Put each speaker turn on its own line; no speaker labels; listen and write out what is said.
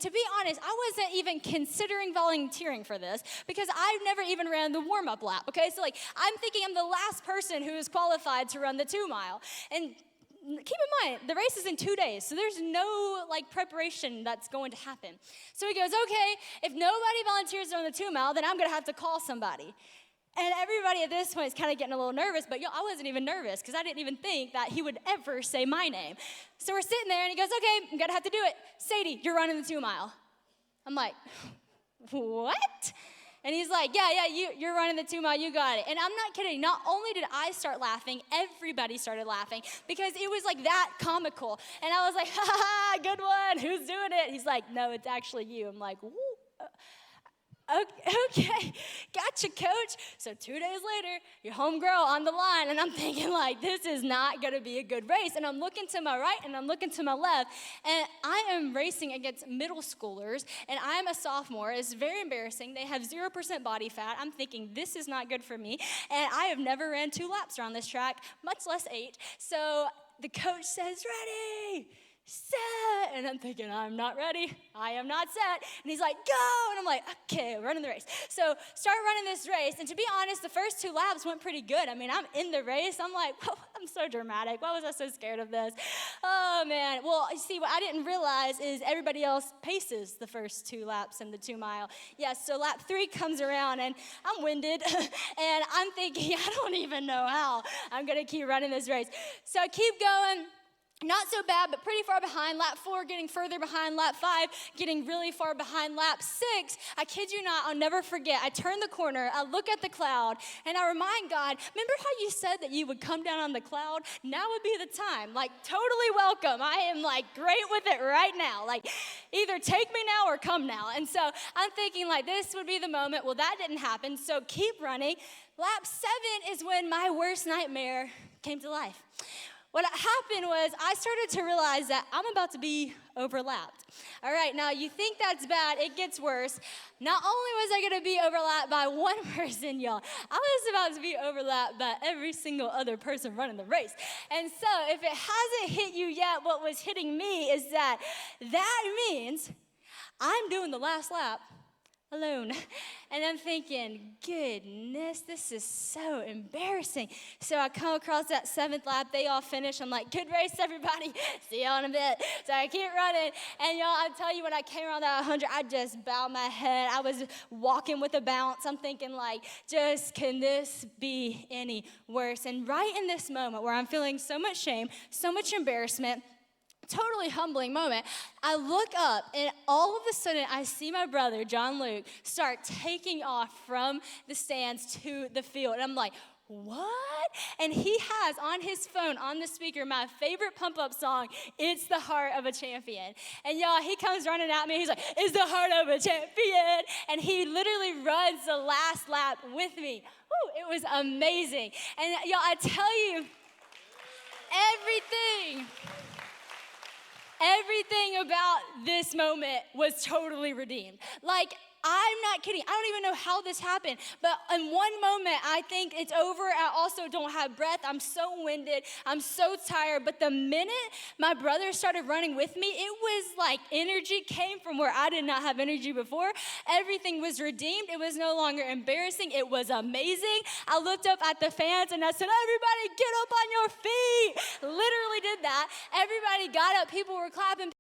And to be honest, I wasn't even considering volunteering for this because I've never even ran the warm-up lap, okay? So like, I'm thinking I'm the last person who is qualified to run the 2 mile. And keep in mind, the race is in 2 days, so there's no like preparation that's going to happen. So he goes, okay, if nobody volunteers to run the 2 mile, then I'm gonna have to call somebody. And everybody at this point is kind of getting a little nervous, but I wasn't even nervous because I didn't even think that he would ever say my name. So we're sitting there and he goes, okay, I'm gonna have to do it. Sadie, you're running the 2 mile. I'm like, what? And he's like, yeah, you're running the 2 mile, you got it. And I'm not kidding, not only did I start laughing, everybody started laughing because it was like that comical. And I was like, ha ha, good one, who's doing it? He's like, no, it's actually you. I'm like, woo. Okay, gotcha, coach. So 2 days later, your homegirl on the line, and I'm thinking like, this is not gonna be a good race. And I'm looking to my right and I'm looking to my left, and I am racing against middle schoolers, and I'm a sophomore. It's very embarrassing. They have 0% body fat. I'm thinking this is not good for me, and I have never ran 2 laps around this track, much less 8. So the coach says, ready, set, and I'm thinking, I'm not ready, I am not set, and he's like, go, and I'm like, okay, running the race. So start running this race, and to be honest, the first 2 laps went pretty good. I mean, I'm in the race, I'm like, whoa, I'm so dramatic, why was I so scared of this? Oh man, well, you see, what I didn't realize is everybody else paces the first 2 laps in the 2 mile. Yeah, so lap 3 comes around, and I'm winded, and I'm thinking, I don't even know how I'm gonna keep running this race. So I keep going. Not so bad, but pretty far behind. Lap 4 getting further behind. Lap 5 getting really far behind. Lap 6, I kid you not, I'll never forget. I turn the corner, I look at the cloud, and I remind God, remember how you said that you would come down on the cloud? Now would be the time. Like, totally welcome. I am like great with it right now. Like, either take me now or come now. And so I'm thinking like this would be the moment. Well, that didn't happen, so keep running. Lap 7 is when my worst nightmare came to life. What happened was I started to realize that I'm about to be overlapped. All right, now you think that's bad, it gets worse. Not only was I gonna be overlapped by one person, y'all, I was about to be overlapped by every single other person running the race. And so if it hasn't hit you yet, what was hitting me is that means I'm doing the last lap alone. And I'm thinking, goodness, this is so embarrassing. So I come across that 7th lap, they all finish. I'm like, good race, everybody. See y'all in a bit. So I keep running. And y'all, I'll tell you, when I came around that 100, I just bowed my head. I was walking with a bounce. I'm thinking like, just can this be any worse? And right in this moment where I'm feeling so much shame, so much embarrassment, totally humbling moment, I look up and all of a sudden I see my brother, John Luke, start taking off from the stands to the field. And I'm like, what? And he has on his phone, on the speaker, my favorite pump-up song, It's the Heart of a Champion. And y'all, he comes running at me, he's like, it's the heart of a champion. And he literally runs the last lap with me. Woo, it was amazing. And y'all, I tell you, everything about this moment was totally redeemed. Like, I'm not kidding. I don't even know how this happened. But in one moment, I think it's over. I also don't have breath. I'm so winded. I'm so tired. But the minute my brother started running with me, it was like energy came from where I did not have energy before. Everything was redeemed. It was no longer embarrassing. It was amazing. I looked up at the fans and I said, everybody get up on your feet. Literally did that. Everybody got up. People were clapping.